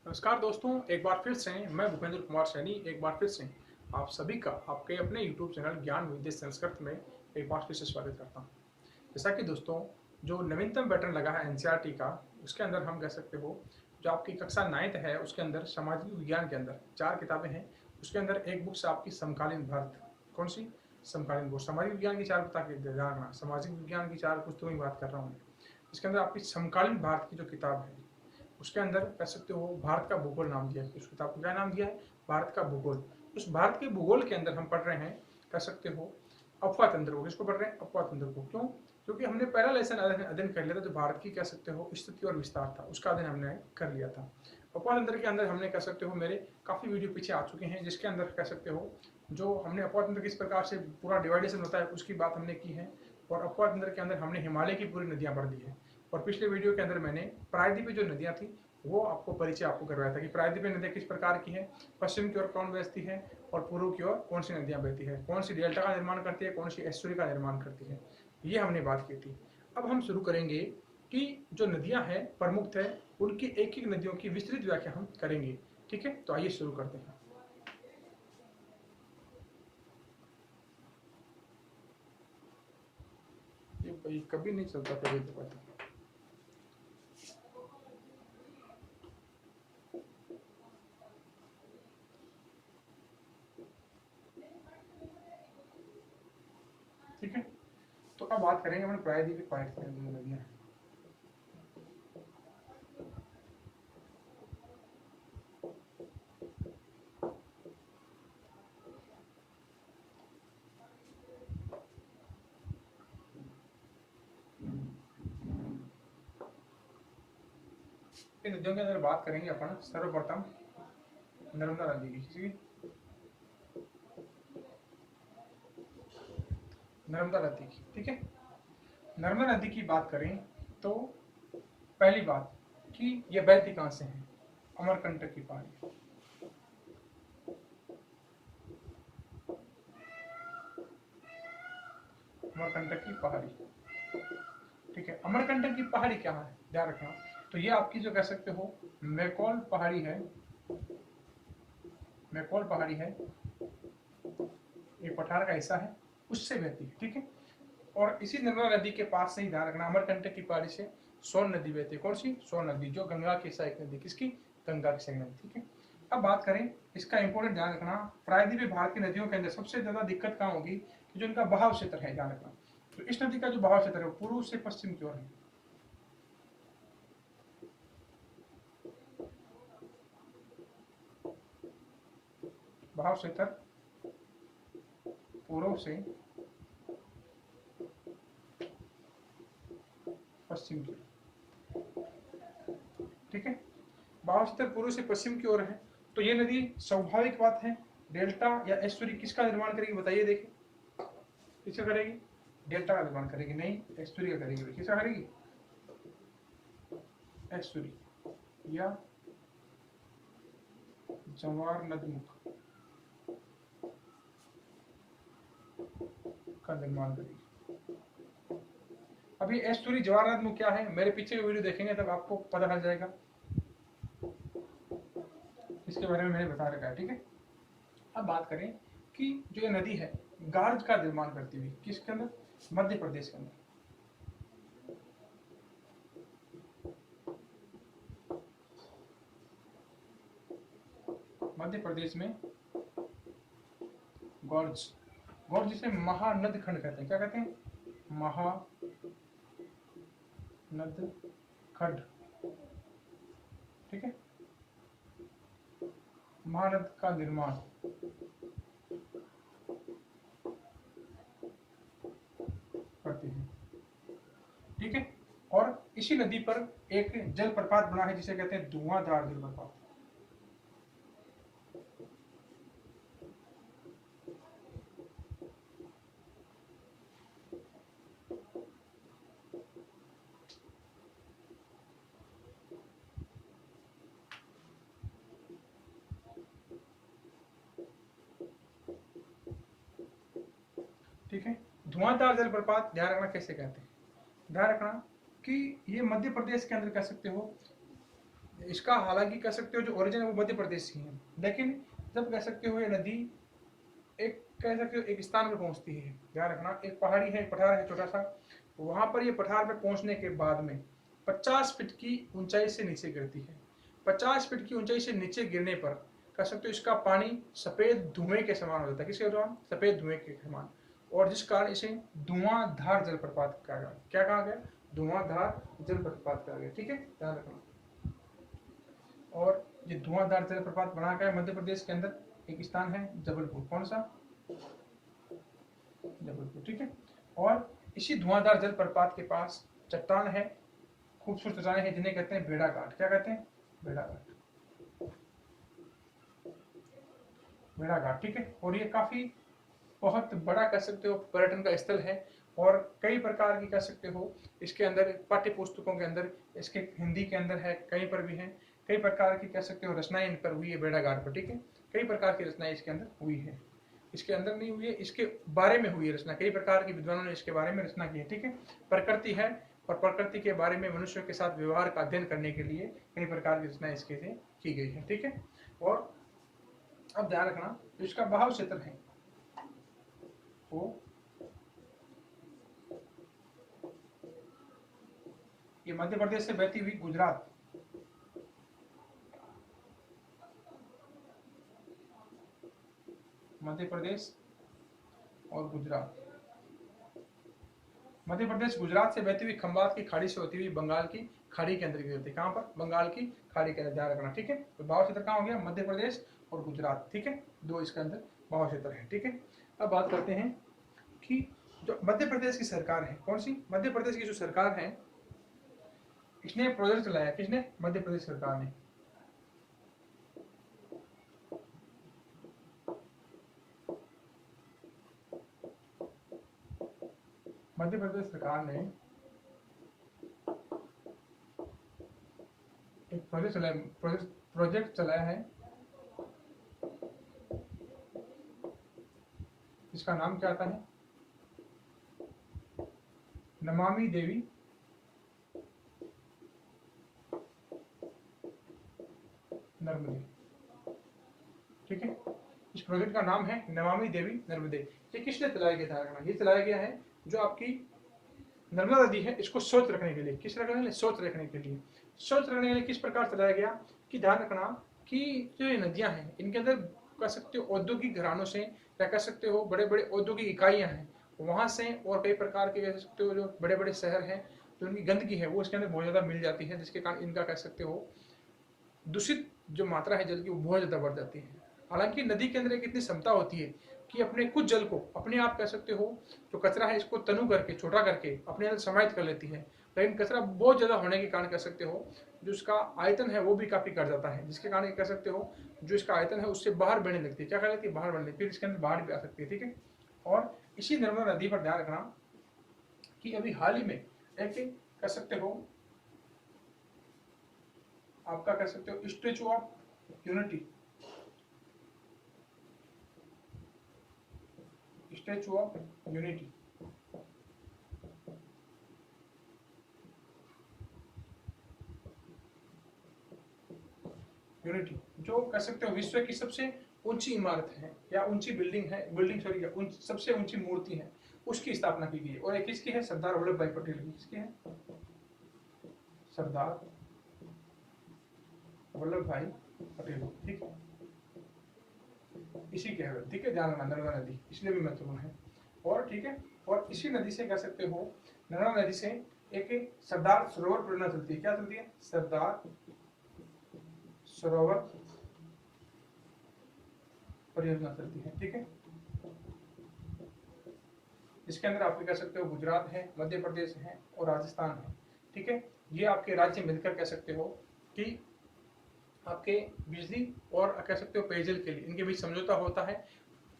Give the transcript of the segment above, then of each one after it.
नमस्कार दोस्तों, एक बार फिर से मैं भूपेंद्र कुमार सैनी एक बार फिर से आप सभी का आपके अपने YouTube चैनल ज्ञान विद्या संस्कृत में एक बार फिर से स्वागत करता हूं। जैसा कि दोस्तों, जो नवीनतम पैटर्न लगा है एनसीईआरटी का, उसके अंदर हम कह सकते हो जो आपकी कक्षा 9th है उसके अंदर सामाजिक विज्ञान के अंदर 4 किताबें हैं। उसके अंदर एक बुक से आपकी समकालीन भारत, कौन सी? समकालीन बुक। सामाजिक विज्ञान की 4 बता के ध्यान रखना, सामाजिक विज्ञान की 4 पुस्तकों की बात कर रहा हूँ। इसके अंदर आपकी समकालीन भारत की जो किताब है उसके अंदर कह सकते हो भारत का भूगोल नाम दिया है। उस किताब को क्या नाम दिया है? भारत का भूगोल। उस भारत के भूगोल के अंदर हम पढ़ रहे हैं, कह सकते हो, अफवाह तंत्र को। किसको पढ़ रहे हैं? अफवाह तंत्र को। क्यों? क्योंकि हमने पहला लेसन अध्ययन कर लिया था जो भारत की कह सकते हो स्थिति और विस्तार था, उसका अध्ययन हमने कर लिया था। अफवाह तंत्र के अंदर हमने कह सकते हो मेरे काफी वीडियो पीछे आ चुके हैं, जिसके अंदर कह सकते हो जो हमने अफवाह तंत्र किस प्रकार से पूरा डिवाइडेशन होता है उसकी बात हमने की है। और अफवाह तंत्र के अंदर हमने हिमालय की पूरी नदियां पढ़ दी है। और पिछले वीडियो के अंदर मैंने प्रायद्वीपीय जो नदियां थी वो आपको परिचय करवाया था कि प्रायद्वीपीय नदियां किस प्रकार की है, पश्चिम की ओर कौन बहती है और पूर्व की ओर कौन सी नदियां बहती है, कौन सी डेल्टा का निर्माण करती है, कौन सी एस्चुरी का निर्माण करती है, ये हमने बात की थी। अब हम शुरू करेंगे कि जो नदियां हैं प्रमुख है उनकी एक एक नदियों की विस्तृत व्याख्या हम करेंगे। ठीक है, तो आइए शुरू करते हैं। ये भाई कभी नहीं चलता, कभी तो पता। ठीक है, तो अब बात करेंगे अपने प्रायद्वीपीय पार्ट की नदियां। इन नदियों के अंदर बात करेंगे अपन सर्वप्रथम नर्मदा नदी की। नर्मदा नदी की, ठीक है। नर्मदा नदी की बात करें तो पहली बात कि यह बहती कहां से है? अमरकंटक की पहाड़ी। अमरकंटक की पहाड़ी, ठीक है। अमरकंटक की पहाड़ी क्या है, ध्यान रखना। तो ये आपकी जो कह सकते हो मैकॉल पहाड़ी है, मैकॉल पहाड़ी है, एक पठार का हिस्सा है, उससे बहती है, ठीक है। और इसी नर्मदा नदी के पास से ही ध्यान रखना अमरकंटक की पहाड़ी से सोन नदी बहती है। कौन सी? सोन नदी, जो गंगा की सहायक नदी। किसकी? गंगा की सहायक नदी, ठीक है। अब बात करें इसका इंपोर्टेंट ध्यान रखना, प्रायद्वीपीय भारत की नदियों के अंदर सबसे ज्यादा दिक्कत कहाँ होगी कि जो इनका बहाव क्षेत्र है, ध्यान रखना। तो इस नदी का जो बहाव क्षेत्र है पूर्व से पश्चिम की ओर है। बहाव क्षेत्र पूर्व से पश्चिम की ओर, ठीक है। बहाव क्षेत्र पूर्व से पश्चिम की ओर है। तो ये नदी स्वाभाविक बात है डेल्टा या एस्टुरी किसका निर्माण करेगी, बताइए। देखिए किसका करेगी? डेल्टा का निर्माण करेगी, नहीं एस्टुरी का करेगी। किसका करेगी? एस्टुरी या जवार नदमुख का निर्माण करेगी। अब ये एस्टुरी जवाहर नदमुख क्या है, मेरे पीछे की वीडियो देखेंगे तब आपको पता चल जाएगा, इसके बारे में मैंने बता रखा है, ठीक है। अब बात करें कि जो ये नदी है गार्ज का निर्माण करती हुई किसके अंदर? मध्य प्रदेश के अंदर। मध्य प्रदेश में गॉर्ज, गॉर्ज जिसे महानद खंड कहते हैं। क्या कहते हैं? महानद खंड, ठीक है। महानद का निर्माण करती है, ठीक है। और इसी नदी पर एक जलप्रपात बना है जिसे कहते हैं धुआंधार जलप्रपात। ठीक है, धुआंधार जलप्रपात ध्यान रखना कैसे कहते हैं। ध्यान रखना कि ये मध्य प्रदेश के अंदर कह सकते हो इसका हालांकि कह सकते हो जो ओरिजिन है वो मध्य प्रदेश ही है, लेकिन जब कह सकते हो ये नदी एक कह सकते हो एक स्थान पर पहुंचती है, ध्यान रखना, एक पहाड़ी है, एक पठार है छोटा सा, वहां पर ये पठार पे पहुंचने के बाद में 50 फीट की ऊंचाई से नीचे गिरती है। 50 फीट की ऊंचाई से नीचे गिरने पर कह सकते हो इसका पानी सफेद धुएं के समान हो जाता है। किसके समान? सफेद धुएं के समान। और जिस कारण इसे धुआंधार जलप्रपात कहा गया। क्या कहा गया? धुआंधार जलप्रपात कहा गया। ठीक है, ध्यान रखना। और ये धुआंधार जलप्रपात बना गया मध्य प्रदेश के अंदर, एक स्थान है जबलपुर। कौन सा? जबलपुर। ठीक है। और इसी धुआंधार जलप्रपात के पास चट्टान है, खूबसूरत चट्टानें हैं, जिन्हें कहते हैं बेड़ा घाट। क्या कहते हैं? बेड़ा घाट। बेड़ा घाट। ठीक है। और ये काफी बहुत बड़ा कह सकते हो पर्यटन का स्थल है, और कई प्रकार की कह सकते हो इसके अंदर पाठ्य पुस्तकों के अंदर, इसके हिंदी के अंदर है, कहीं पर भी है, कई प्रकार की कह सकते हो रचनाएं इन पर हुई है बेड़ा घाट पर। ठीक है, कई प्रकार की रचनाएं इसके अंदर हुई है। इसके अंदर नहीं हुई है, इसके बारे में हुई है रचना, कई प्रकार के विद्वानों ने इसके बारे में रचना की है। ठीक है, प्रकृति है, और प्रकृति के बारे में मनुष्यों के साथ व्यवहार का अध्ययन करने के लिए कई प्रकार की रचनाएं इसके से की गई है। ठीक है। और अब ध्यान रखना, जो इसका बहाव क्षेत्र है वो ये मध्य प्रदेश से बहती हुई गुजरात, मध्य प्रदेश और गुजरात, मध्य प्रदेश गुजरात से बहती हुई खंबात की खाड़ी से होती हुई बंगाल की खाड़ी के अंदर गिरती है। कहां पर? बंगाल की खाड़ी के अंदर, ध्यान रखना। ठीक है, तो भाव क्षेत्र कहां हो गया? मध्य प्रदेश और गुजरात। ठीक है, दो इसके अंदर भाव क्षेत्र है। ठीक है, अब बात करते हैं कि जो मध्य प्रदेश की सरकार है, कौन सी? मध्य प्रदेश की जो सरकार है, इसने प्रोजेक्ट चलाया। किसने? मध्य प्रदेश सरकार ने। मध्य प्रदेश सरकार ने एक प्रोजेक्ट चलाया है, इसका नाम क्या आता है? नमामि देवी नर्मदे। ठीक है, इस प्रोजेक्ट का नाम है नमामि देवी नर्मदे। ये किसने चलाया गया था? ये चलाया गया है जो आपकी नर्मदा नदी है, इसको स्वच्छ रखने के लिए। किस रखने के लिए? स्वच्छ रखने के लिए। स्वच्छ रखने के लिए किस प्रकार चलाया गया कि ध्यान रखना कि जो ये नदियां हैं, इनके अंदर कह सकते हो औद्योगिक घरानों से, या कह सकते हो बड़े बड़े औद्योगिक इकाइयां हैं वहां से, और कई प्रकार के कह सकते हो जो बड़े बड़े शहर हैं, जो उनकी गंदगी है वो इसके अंदर बहुत ज्यादा मिल जाती है, जिसके कारण इनका कह सकते हो दूषित जो मात्रा है जल की वो बहुत ज्यादा बढ़ जाती है। हालांकि नदी के अंदर एक इतनी क्षमता होती है कि अपने कुछ जल को अपने आप कह सकते हो जो कचरा है इसको तनु करके, छोटा करके अपने अंदर समाहित कर लेती है। लेकिन कचरा बहुत ज्यादा होने के कारण कह सकते हो जो इसका आयतन है वो भी काफी कर जाता है, जिसके कारण कह सकते हो जो इसका आयतन है उससे बाहर बढ़ने लगती है। क्या कर लेती है? बाहर बढ़ने लगती है, फिर इसके अंदर बाढ़ भी आ सकती है। ठीक है, और इसी नर्मदा नदी पर ध्यान रखना कि अभी हाल ही में एक कह सकते हो आपका कह सकते हो statue of unity, statue of unity, unity जो कह सकते हो विश्व की सबसे ऊंची इमारत है, या ऊंची बिल्डिंग है, बिल्डिंग सॉरी, या सबसे ऊंची मूर्ति है, उसकी स्थापना की गई है। और एक किसकी है? सरदार वल्लभ भाई पटेल की। किसकी है? सरदार वल्लभ भाई पटेल। ठीक है, इसी के है। ठीक है, ध्यान रखना, नर्मदा नदी इसलिए भी महत्वपूर्ण है। और ठीक है, और इसी नदी से कह सकते हो नर्मदा नदी से एक सरदार सरोवर परियोजना चलती है। क्या चलती है? सरदार सरोवर परियोजना चलती है। ठीक है, इसके अंदर आप कह सकते हो गुजरात है, मध्य प्रदेश है और राजस्थान है। ठीक है, ये आपके राज्य मिलकर कह सकते हो कि आपके बिजली और कह सकते हो पेयजल के लिए इनके बीच समझौता होता है।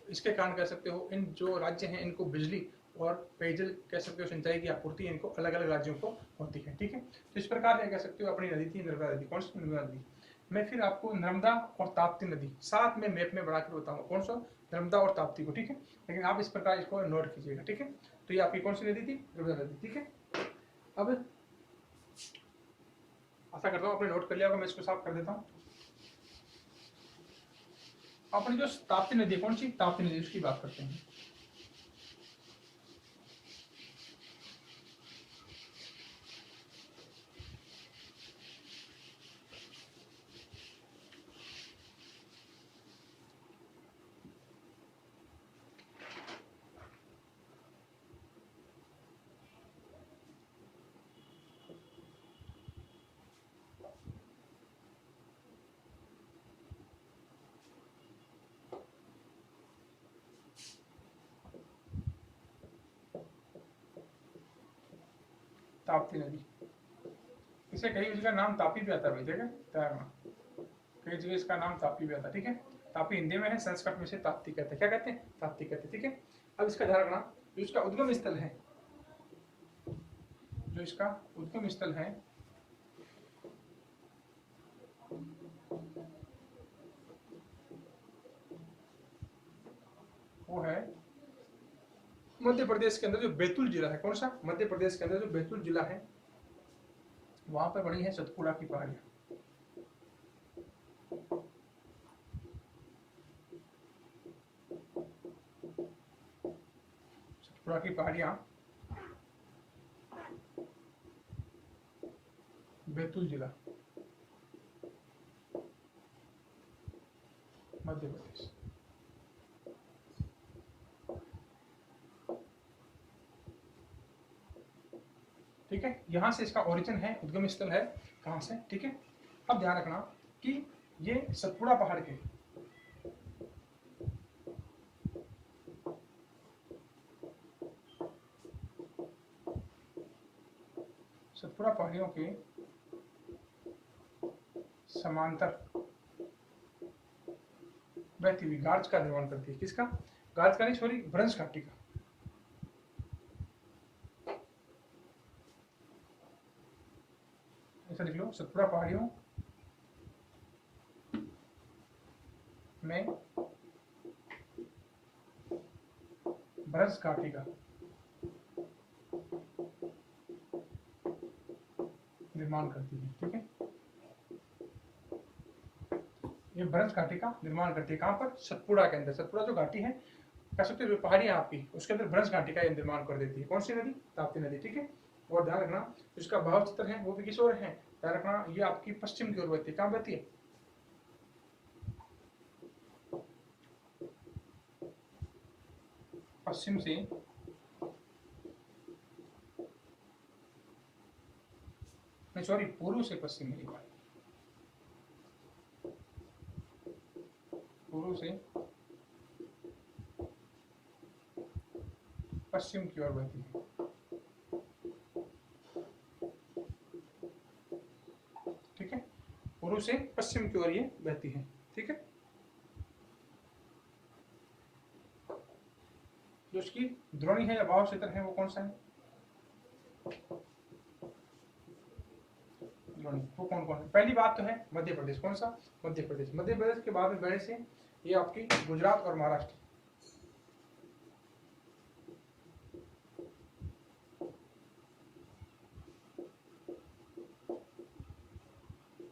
इसके कारण कह सकते हो इन जो राज्य हैं इनको बिजली और पेयजल कह सकते हो सिंचाई की आपूर्ति इनको अलग अलग राज्यों को होती है। ठीक है, तो इस प्रकार से कह सकते हो अपनी नदी थी नर्मदा नदी। कौन सी? नर्मदा नदी। मैं फिर आपको नर्मदा और ताप्ती नदी साथ में मैप में बढ़ाकर बताऊंगा, कौन सा? नर्मदा और ताप्ती को। ठीक है, लेकिन आप इस प्रकार इसको नोट कीजिएगा। ठीक है, तो ये आपकी कौन सी नदी थी? नर्मदा नदी। ठीक है, अब आशा करता हूँ आपने नोट कर लिया होगा। मैं इसको साफ कर देता हूँ। अपनी जो ताप्ती नदी, कौन सी ताप्ती नदी, उसकी बात करते हैं। ताप्ती नदी, इसे कई जगह नाम तापी भी आता है भाई, देखे तैरना, कई जगह इसका नाम तापी भी आता है। ठीक है, तापी हिंदी में है, संस्कृत में से ताप्ती कहते हैं। क्या कहते हैं? ताप्ती कहते हैं। ठीक है, अब इसका ध्यान रखना, जो इसका उद्गम स्थल है, जो इसका उद्गम स्थल है वो है मध्य प्रदेश के अंदर जो बैतूल जिला है। कौन सा? मध्य प्रदेश के अंदर जो बैतूल जिला है, वहां पर बनी है सतपुड़ा की पहाड़ियां। सतपुड़ा की पहाड़ियां बैतूल जिला, मध्य प्रदेश। ठीक है, यहां से इसका ओरिजिन है, उद्गम स्थल है। कहां से? ठीक है, अब ध्यान रखना कि ये सतपुड़ा पहाड़ के सतपुड़ा पहाड़ियों के समांतर बहती हुई गार्ज का निर्माण करती है। किसका? गार्ज का नहीं, सॉरी, ब्रज घाटी का। ऐसा लिख लो, सतपुड़ा पहाड़ियों में ब्रज घाटी का निर्माण करती है। ठीक है, ये ब्रज घाटी का निर्माण करती है। कहां पर? सतपुड़ा के अंदर। सतपुड़ा जो घाटी है, कह सकते हो पहाड़ी है आपकी, उसके अंदर ब्रज घाटी का निर्माण कर देती है। कौन सी नदी? ताप्ती नदी। ठीक है, और ध्यान रखना इसका भाव चित्र है वो भी किस ओर है? ध्यान रखना, ये आपकी पश्चिम की ओर बहती है। कहां बहती है? पश्चिम से नहीं, सॉरी, पूर्व से पश्चिम में, पूर्व से पश्चिम की ओर बहती है। ठीक है, पूर्व से पश्चिम की ओर ये बहती है। ठीक है, जो उसकी द्रोणी है या भाव क्षेत्र है वो कौन सा है? द्रोणी, वो कौन कौन है? पहली बात तो है मध्य प्रदेश। कौन सा? मध्य प्रदेश। मध्य प्रदेश के बाद में बहने से ये आपकी गुजरात और महाराष्ट्र,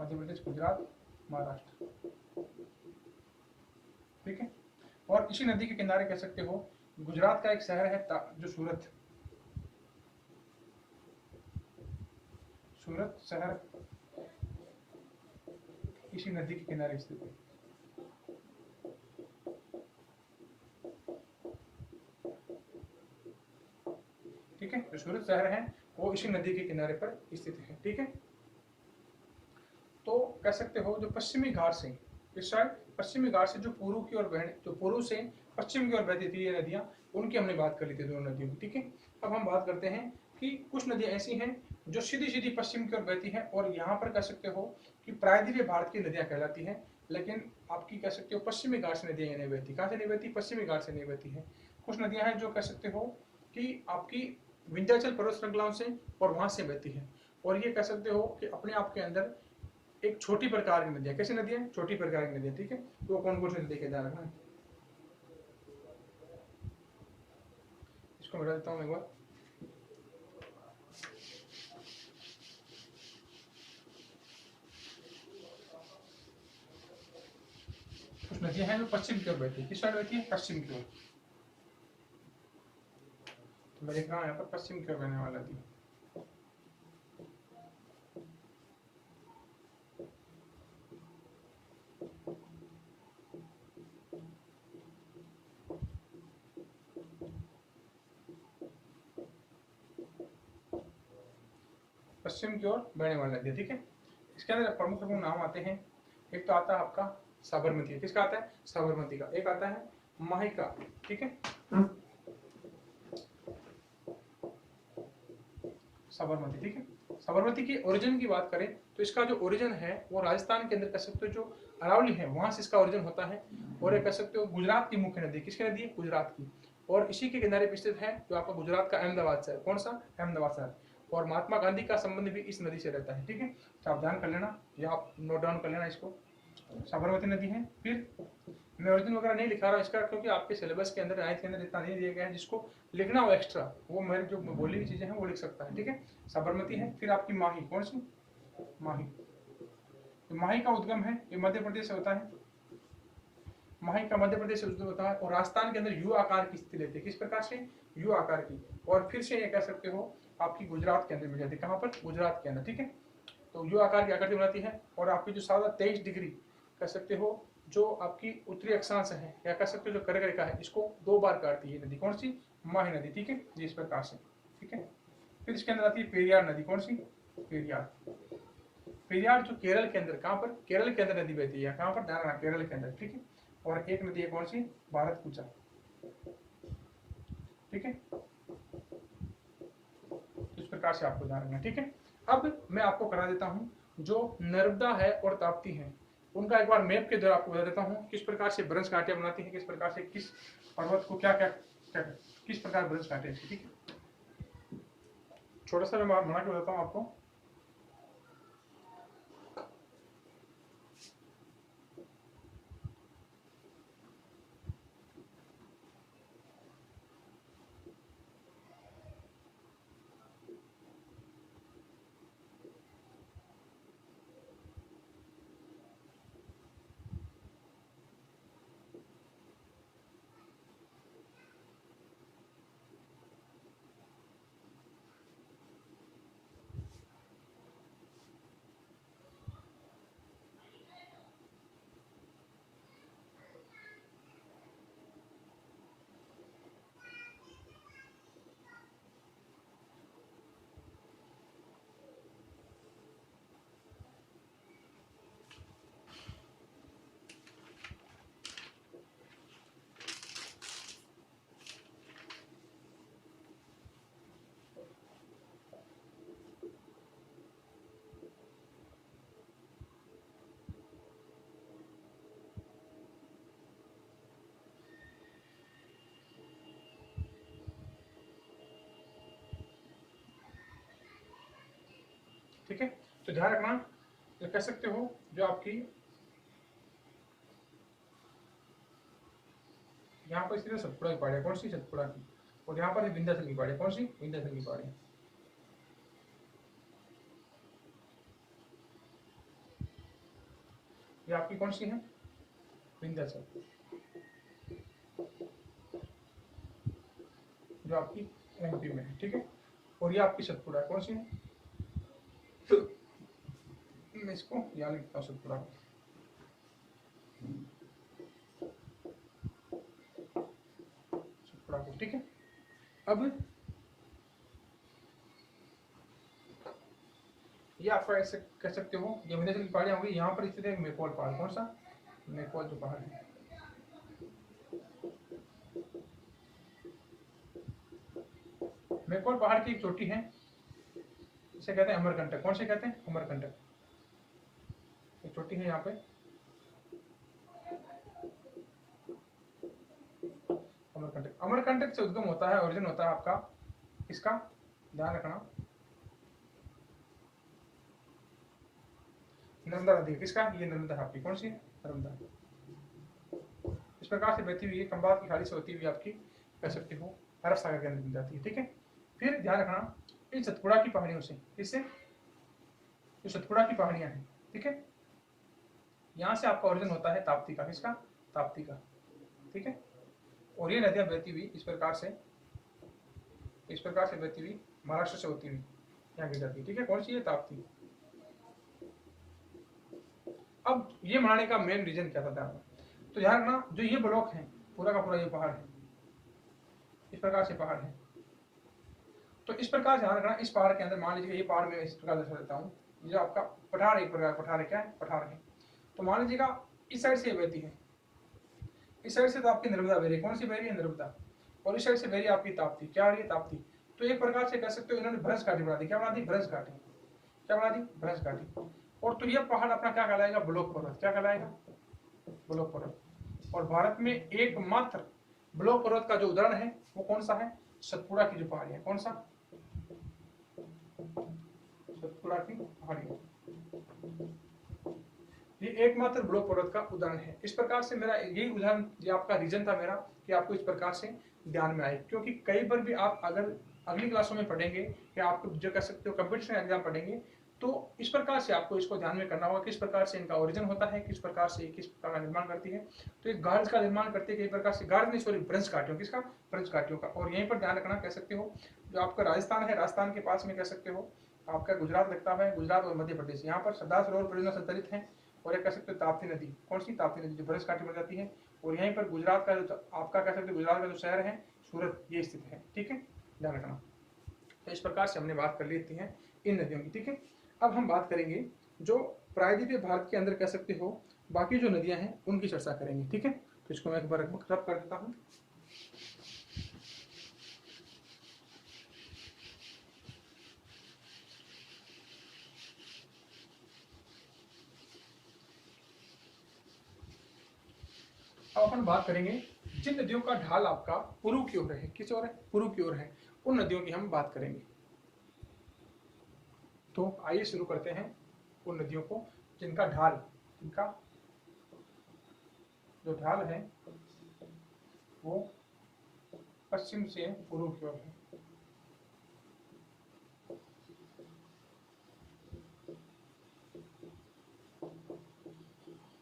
मध्य प्रदेश, गुजरात, महाराष्ट्र। ठीक है, और इसी नदी के किनारे कह सकते हो गुजरात का एक शहर है जो सूरत, सूरत शहर इसी नदी के किनारे स्थित है। ठीक है, जो सूरत शहर है वो इसी नदी के किनारे पर स्थित है। ठीक है, तो कह सकते हो जो पश्चिमी घाट से, इस साइड पश्चिमी घाट से जो पूर्व की ओर बहने, जो पूर्व से पश्चिम की ओर बहती थी ये नदियां, उनकी हमने बात कर ली थी, दोनों नदियों की। ठीक है, अब हम बात करते हैं कि कुछ नदियां ऐसी हैं जो सीधी सीधी पश्चिम की ओर बहती हैं, और यहाँ पर कह सकते हो कि प्रायद्वीपीय भारत की नदियां कहलाती हैं, लेकिन आपकी कह सकते हो पश्चिमी घाट से नदियां नहीं बहती। कहाँ से नहीं बहती? पश्चिमी घाट से नहीं बहती है। कुछ नदियां हैं जो कह सकते हो कि आपकी विंध्याचल पर्वत श्रृंखलाओं से और वहां से बहती है, और ये कह सकते हो कि अपने आप के अंदर एक छोटी प्रकार की नदियां। कैसी नदियां? छोटी प्रकार की नदियां। ठीक है, तो कौन कौन सी नदी के ध्यान रखना, इसको मिटा देता हूँ एक बार। कुछ नदियां हैं जो पश्चिम की ओर बहती है। किस साइड बहती है? पश्चिम की ओर। तो मैं लिख रहा हूँ यहाँ पर पश्चिम की ओर बहने वाला नदी। पश्चिम की ओर बहने वाली नदी, ठीक है। इसके अंदर प्रमुख प्रमुख नाम आते हैं। एक तो आता है आपका साबरमती। किसका आता है? साबरमती का। एक आता है माहिका, ठीक है। साबरमती, ठीक है। साबरमती की ओरिजिन की बात करें तो इसका जो ओरिजिन है वो राजस्थान के अंदर कह सकते हो जो अरावली है वहां से इसका ओरिजिन होता है। और ये कह सकते हो गुजरात की मुख्य नदी। किसकी नदी है? गुजरात की। और इसी के किनारे पे स्थित है जो आपका गुजरात का अहमदाबाद शहर। कौन सा? अहमदाबाद शहर। और महात्मा गांधी का संबंध भी इस नदी से रहता है, ठीक है। तो आप ध्यान कर लेना या आप नोट डाउन कर लेना इसको। साबरमती नदी है। फिर मैं ओरिजिन वगैरह नहीं लिखा रहा इसका, क्योंकि आपके सिलेबस के अंदर 9th के अंदर इतना नहीं दिया गया है। जिसको लिखना हो एक्स्ट्रा वो मेरे जो बोली हुई चीजें हैं वो लिख सकता है, ठीक है। साबरमती है। फिर आपकी माही। कौन सी? माही। तो माही का उद्गम है ये मध्य प्रदेश से होता है। माही का मध्य प्रदेश से उद्गम होता है और राजस्थान के अंदर यू आकार की स्थिति लेती है। किस प्रकार से? यू आकार की। और फिर से ये कह सकते हो आपकी गुजरात के अंदर मिल जाती है। कहाँ पर? गुजरात के अंदर, ठीक है। तो यू आकार की आकृति बनाती है। और आपकी जो 23 डिग्री कह सकते हो जो आपकी उत्तरी अक्षांश है या कह सकते हो जो कर्क रेखा है इसको 2 बार काटती है नदी। कौन सी? माही नदी, ठीक है। इस प्रकार से, ठीक है। फिर इसके अंदर आती है पेरियार नदी। कौन सी? पेरियार। पेरियार जो केरल के अंदर, कहाँ पर? केरल के अंदर नदी बहती है। कहाँ पर? ध्यान रखना, केरल के अंदर, ठीक है। और एक नदी है कौन सी? भारतपुजा, ठीक है। इस प्रकार से आपको ध्यान रखना, ठीक है। अब मैं आपको करा देता हूं जो नर्मदा है और ताप्ती है उनका एक बार मैप के द्वारा आपको बता देता हूँ किस प्रकार से ब्रंश घाटियां बनाती हैं, किस प्रकार से किस पर्वत को क्या क्या क्या किस प्रकार ब्रंश घाटियां, ठीक है। छोटा सा मैं बना के बताता हूँ आपको। ठीक है, तो ध्यान रखना ये कह सकते हो जो आपकी यहाँ पर स्थित सतपुड़ा की पहाड़ी। कौन सी? सतपुड़ा की। और यहाँ पर विंध्याचल की पहाड़ी। कौन सी? विंध्याचल की पहाड़ी। ये आपकी कौन सी है? विंध्याचल, जो आपकी एमपी में है, ठीक है। और ये आपकी सतपुड़ा कौन सी है? मैं इसको यहाँ लिखता हूँ सतपुड़ा को, ठीक है। अब ये आपका ऐसे कह सकते हो ये विंध्याचल की पहाड़ियाँ होंगी। यहाँ पर स्थित है मेकोल पहाड़। कौन सा? मेकोल जो पहाड़ है। मेकोल पहाड़ की एक चोटी है, इसे कहते हैं अमरकंटक। कौन से कहते हैं? अमरकंटक। एक चोटी है यहाँ पे अमरकंटक। अमरकंटक से उद्गम होता है, ओरिजिन होता है आपका इसका, ध्यान रखना, नर्मदा नदी। किसका? ये नर्मदा आपकी। कौन सी? नर्मदा। इस प्रकार से बहती हुई खंबात की खाड़ी से होती हुई आपकी कह सकते हो अरब सागर के अंदर मिल जाती है, ठीक है। फिर ध्यान रखना इन सतपुड़ा की पहाड़ियों से, इससे जो सतपुड़ा की पहाड़ियां हैं, ठीक है, यहाँ से आपका ओरिजिन होता है ताप्ती का। किसका? ताप्ती का, ठीक है। और ये नदियां बहती हुई इस प्रकार से बहती हुई महाराष्ट्र से होती हुई यहाँ गिर जाती है, ठीक है। कौन सी है? ताप्ती। अब ये बनाने का मेन रीजन क्या था ध्यान में, तो ध्यान रखना, जो ये ब्लॉक है पूरा का पूरा ये पहाड़ है, इस प्रकार से पहाड़ है। तो इस प्रकार ध्यान रखना, इस पहाड़ के अंदर मान लीजिए ये पहाड़ में इस प्रकार दर्शा देता हूँ, जो आपका पठार, एक प्रकार पठार है, क्या है? पठार है। तो मान लीजिएगा इस साइड से बहती है, इस साइड से तो आपकी नर्मदा बह रही है, कौन सी बह रही है? नर्मदा। और इस साइड से बह रही है आपकी ताप्ती, क्या आ रही है? ताप्ती। तो एक प्रकार से कह सकते हो इन्होंने भ्रंश घाटी बना दी, क्या बना दी? भ्रंश घाटी। क्या बना दी? भ्रंश घाटी। और तो यह पहाड़ अपना क्या कहलाएगा? ब्लॉक पर्वत। क्या कहलाएगा? ब्लॉक पर्वत। और भारत में एकमात्र ब्लॉक पर्वत का जो उदाहरण है वो कौन सा है? सतपुड़ा की जो पहाड़ी है, कौन सा? सतपुड़ा की पहाड़ी। ये एकमात्र ब्लॉक पर्वत का उदाहरण है। इस प्रकार से मेरा यही उदाहरण, ये आपका रीजन था मेरा कि आपको इस प्रकार से ध्यान में आए, क्योंकि कई बार भी आप अगर अगली क्लासों में पढ़ेंगे या आप जो कह सकते हो कंपटीशन एग्जाम पढ़ेंगे, तो इस प्रकार से आपको इसको ध्यान में करना होगा, किस प्रकार से इनका ओरिजिन होता है, किस प्रकार से किस प्रकार का निर्माण करती है। तो एक गार्ड का निर्माण करती है कई प्रकार से, गार्ड नहीं सॉरी भ्रंश घाटियों, किसका? भ्रंश घाटियों का। और यहीं पर ध्यान रखना, कह सकते हो जो आपका राजस्थान है, राजस्थान के पास में कह सकते हो आपका गुजरात लगता है, गुजरात और मध्य प्रदेश, यहाँ पर सरदार सरोवर परियोजना संचालित है। और एक कह सकते हो ताप्ती नदी, कौन सी? ताप्ती नदी, जो भ्रंश घाटी बन जाती है। और यहीं पर गुजरात का जो आपका कह सकते हो गुजरात का जो शहर है सूरत, ये स्थित है, ठीक है, ध्यान रखना। तो इस प्रकार से हमने बात कर लेती है इन नदियों की, ठीक है। अब हम बात करेंगे जो प्रायद्वीपीय भारत के अंदर कह सकते हो बाकी जो नदियां हैं उनकी चर्चा करेंगे, ठीक है। तो इसको मैं एक बार रब कर देता हूँ। अब अपन बात करेंगे जिन नदियों का ढाल आपका पूर्व की ओर है, किस ओर है? पूर्व की ओर है, उन नदियों की हम बात करेंगे। तो आइए शुरू करते हैं उन नदियों को जिनका ढाल, जिनका जो ढाल है वो पश्चिम से पूर्व की ओर है,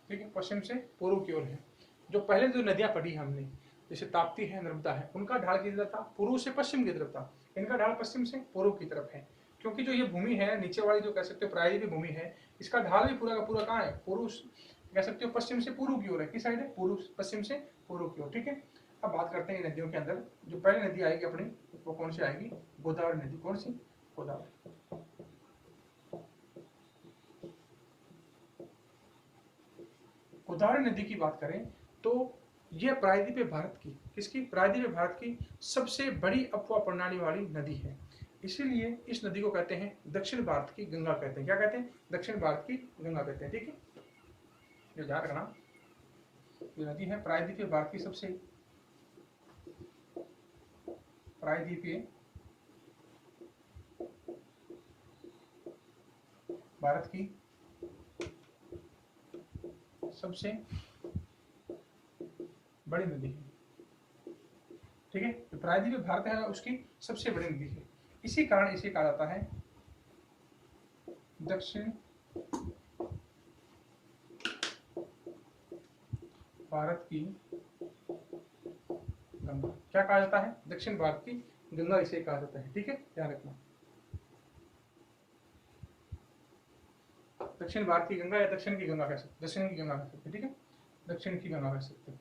ठीक है, पश्चिम से पूर्व की ओर है। जो पहले जो नदियां पढ़ी हमने, जैसे ताप्ती है, नर्मदा है, उनका ढाल किस तरफ था? पूर्व से पश्चिम की तरफ था। इनका ढाल पश्चिम से पूर्व की तरफ है, क्योंकि जो ये भूमि है नीचे वाली, जो कह सकते हो प्रायद्वीपीय भूमि है, इसका ढाल भी पूरा का पूरा कहाँ है? पूर्व, कह सकते हो पश्चिम से पूर्व की ओर है। किस साइड है? पूर्व, पश्चिम से पूर्व की ओर, ठीक है। अब बात करते हैं नदियों के अंदर, जो पहली नदी आएगी अपनी वो कौन सी आएगी? गोदावरी नदी। कौन सी? गोदावरी। गोदावरी नदी की बात करें तो यह प्रायद्वीपीय भारत की, किसकी? प्रायद्वीपीय भारत की सबसे बड़ी अपवा प्रणाली वाली नदी है। इसीलिए इस नदी को कहते हैं दक्षिण भारत की गंगा कहते हैं। क्या कहते हैं? दक्षिण भारत की गंगा कहते हैं, ठीक है। ये ध्यान रखना, ये नदी है प्रायद्वीपीय भारत की सबसे, प्रायद्वीपीय भारत की सबसे बड़ी नदी है, ठीक है। तो प्रायद्वीपीय भारत है उसकी सबसे बड़ी नदी है, इसी कारण इसे कहा जाता है दक्षिण भारत की गंगा। क्या कहा जाता है? दक्षिण भारत की गंगा इसे कहा जाता है, ठीक है, ध्यान रखना। दक्षिण भारत की गंगा या दक्षिण की गंगा कह सकते, दक्षिण की गंगा कह सकते, ठीक है, दक्षिण की गंगा कह सकते,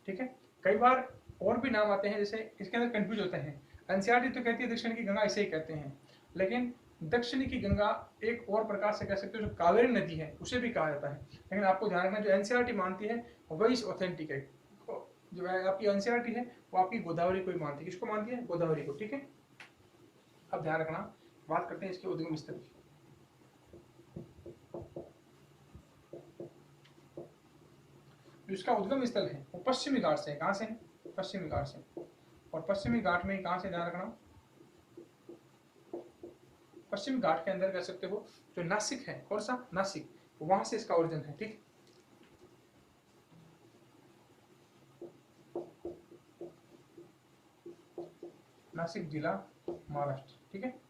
ठीक है। कई बार और भी नाम आते हैं, जैसे इसके अंदर कंफ्यूज होते हैं। एनसीईआरटी तो कहती है दक्षिण की गंगा, इसे ही कहते हैं, लेकिन दक्षिण की गंगा एक और प्रकार से कह सकते हो जो कावेरी नदी है उसे भी कहा जाता है। लेकिन आपको ध्यान रखना, जो एनसीईआरटी मानती है वही ऑथेंटिक है। जो आपकी एनसीईआरटी है वो आपकी गोदावरी को ही मानती है। किसको मानती है? गोदावरी को, ठीक है। अब ध्यान रखना, बात करते हैं इसके उद्गम स्थल की। जो इसका उद्गम स्थल है वो पश्चिमी घाट से है। कहां से है? पश्चिमी घाट से। और पश्चिमी घाट में कहां से, ध्यान रखना, पश्चिमी घाट के अंदर कह सकते हो जो नासिक है, कौन सा? नासिक, वहां से इसका ओरिजिन है, ठीक। नासिक जिला, महाराष्ट्र, ठीक है।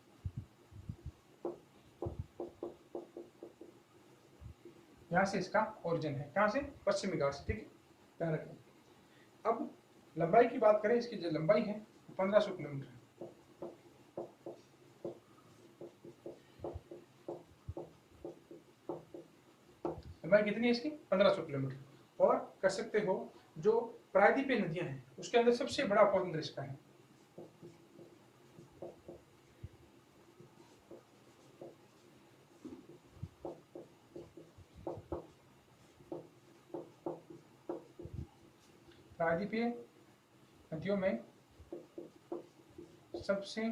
यहां से इसका ओरिजिन है, कहां से? पश्चिमी घाट से, ठीक है। ध्यान रखें। अब लंबाई की बात करें, इसकी जो लंबाई है 1500 किलोमीटर है। लंबाई कितनी है इसकी? 1500 किलोमीटर। और कह सकते हो जो प्रायद्वीपीय नदियां हैं उसके अंदर सबसे बड़ा उपद्वीप इसका है। प्रायद्वीपीय नदियों में सबसे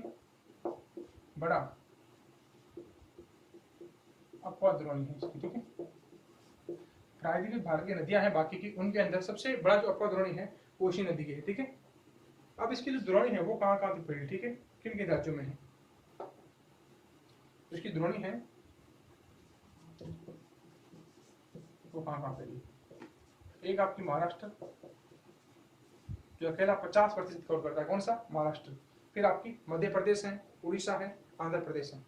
बड़ा अपवाद्रोणी है इसकी, ठीक है। प्रायद्वीपीय भारत की नदियां हैं बाकी की, उनके अंदर सबसे बड़ा जो अपवाद्रोणी है वो उसी नदी की है, ठीक है। अब इसकी जो द्रोणी है वो कहाँ कहाँ पे फैली, ठीक है, किन किन राज्यों में है। इसकी द्रोणी है वो कहाँ कहाँ फैली। एक आपकी महाराष्ट्र जो अकेला 50% कवर करता है, कौन सा? महाराष्ट्र। फिर आपकी मध्य प्रदेश है, उड़ीसा है, आंध्र प्रदेश है।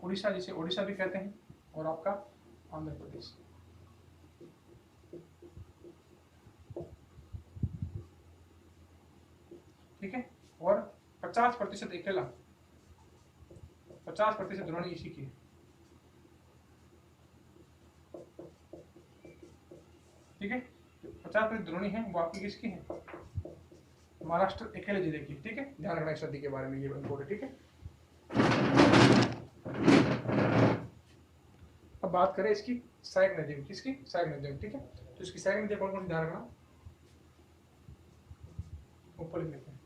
उड़ीसा जिसे ओडिशा भी कहते हैं, और आपका आंध्र प्रदेश। ठीक है। और 50% अकेला 50% द्रोणी इसी की है। ठीक है, 50% द्रोणी है वो आपकी किसकी है? महाराष्ट्र अकेले जिले की। ठीक है, ध्यान रखना इस नदी के बारे में, ये इम्पोर्टेंट। ठीक है, अब बात करें इसकी सहायक नदियों, किसकी? सहायक नदियों। ठीक है, तो इसकी सहायक नदियां कौन कौन सी, ध्यान रखना, ऊपर लिख लेते हैं।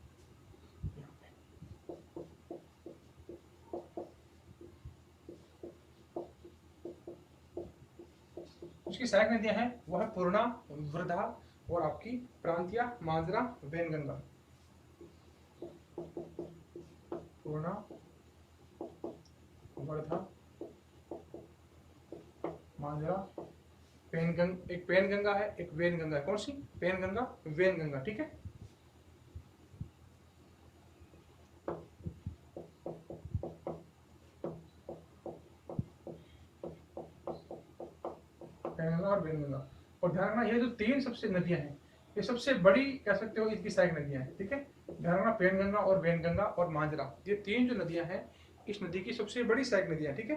उसकी सहायक नदियां हैं वो है पूर्णा, वर्धा और आपकी प्रांतिया, मांजरा, वैनगंगा। पूर्णा, वर्धा, मांजरा, पेनगंगा। एक पेनगंगा है, एक वैनगंगा है। कौन सी? पेनगंगा, वैनगंगा। ठीक है, पेनगंगा और वैनगंगा। और ध्यान रखना ये जो तीन सबसे नदियां हैं ये सबसे बड़ी कह सकते हो इनकी सहायक नदियां हैं। ठीक है, ध्यान रखना, पेनगंगा और वैनगंगा और मांजरा, ये तीन जो नदियां हैं इस नदी की सबसे बड़ी सहायक नदियां। ठीक है,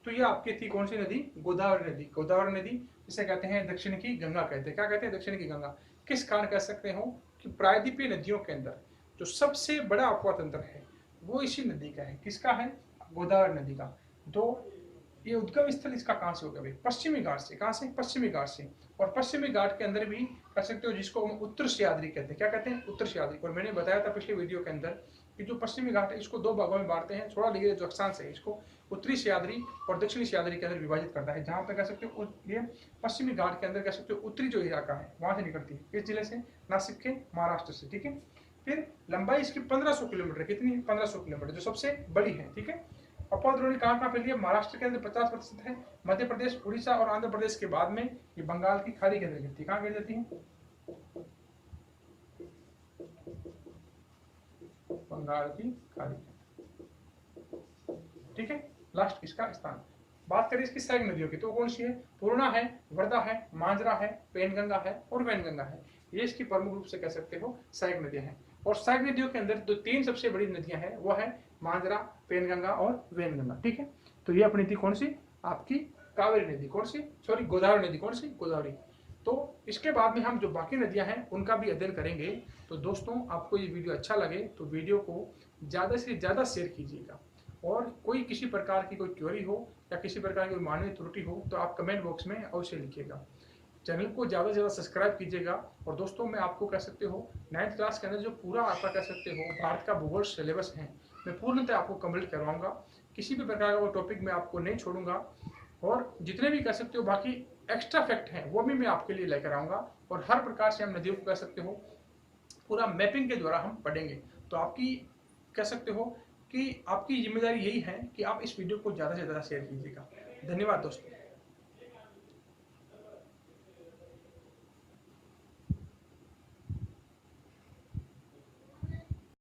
तो ये आपकी थी कौन सी नदी? गोदावरी नदी। गोदावरी नदी जिसे कहते हैं दक्षिण की गंगा कहते हैं। क्या कहते हैं? दक्षिण की गंगा। किस कारण कह सकते हो कि प्रायद्वीपीय नदियों के अंदर जो सबसे बड़ा अपवा तंत्र है वो इसी नदी का है। किसका है? गोदावरी नदी का। तो ये उद्गम स्थल इसका कहाँ से होगा भाई? पश्चिमी घाट से। कहाँ से? पश्चिमी घाट से। और पश्चिमी घाट के अंदर भी कह सकते हो जिसको हम उत्तर सह्याद्री कहते हैं। क्या कहते हैं? उत्तर सह्याद्री। और मैंने बताया था पिछले वीडियो के अंदर कि जो पश्चिमी घाट है इसको दो भागों में बांटते हैं। थोड़ा देखिए जो अक्षांश है इसको उत्तरी सह्याद्री और दक्षिणी सह्याद्री के अंदर विभाजित करता है। जहाँ पे कह सकते हो ये पश्चिमी घाट के अंदर कह सकते हो उत्तरी जो इलाका है वहां से निकलती है। किस जिले से? नासिक के, महाराष्ट्र से। ठीक है, फिर लंबाई इसकी 1500 किलोमीटर। कितनी? 1500 किलोमीटर, जो सबसे बड़ी है। ठीक है, अपद्रोणी कहाँ कहाँ फैली है? महाराष्ट्र के अंदर 50% है, मध्य प्रदेश, उड़ीसा और आंध्र प्रदेश के बाद में ये बंगाल की खाड़ी के अंदर गिरती है। कहाँ गिर जाती है? बंगाल की खाड़ी। ठीक है, लास्ट इसका स्थान। बात करें इसकी सहायक नदियों की तो कौन सी है? पूर्णा है, वर्धा है, मांजरा है, पेनगंगा है और वैनगंगा है। ये इसकी प्रमुख रूप से कह सकते हो सहायक नदियां हैं। और सहायक नदियों के अंदर जो तीन सबसे बड़ी नदियां हैं वो है मांजरा, पेनगंगा और वैनगंगा। ठीक है, तो ये अपनी थी कौन सी? आपकी कावेरी नदी। कौन सी? सॉरी, गोदावरी नदी। कौन सी? गोदावरी। तो इसके बाद में हम जो बाकी नदियां हैं उनका भी अध्ययन करेंगे। तो दोस्तों, आपको ये वीडियो अच्छा लगे तो वीडियो को ज़्यादा से ज़्यादा शेयर कीजिएगा। और कोई किसी प्रकार की कोई क्वेरी हो या किसी प्रकार की कोई मानवीय त्रुटि हो तो आप कमेंट बॉक्स में अवश्य लिखिएगा। चैनल को ज़्यादा से ज़्यादा सब्सक्राइब कीजिएगा। और दोस्तों, मैं आपको कह सकते हो 9th क्लास के अंदर जो पूरा आपका कह सकते हो भारत का भूगोल सिलेबस है मैं पूर्णतः आपको कंप्लीट करवाऊंगा। किसी भी प्रकार का वो टॉपिक मैं आपको नहीं छोड़ूंगा। और जितने भी कह सकते हो बाकी एक्स्ट्रा फैक्ट हैं वो भी मैं आपके लिए लेकर आऊँगा। और हर प्रकार से हम नदियों को कह सकते हो पूरा मैपिंग के द्वारा हम पढ़ेंगे। तो आपकी कह सकते हो कि आपकी जिम्मेदारी यही है कि आप इस वीडियो को ज़्यादा से ज़्यादा शेयर कीजिएगा। धन्यवाद दोस्तों।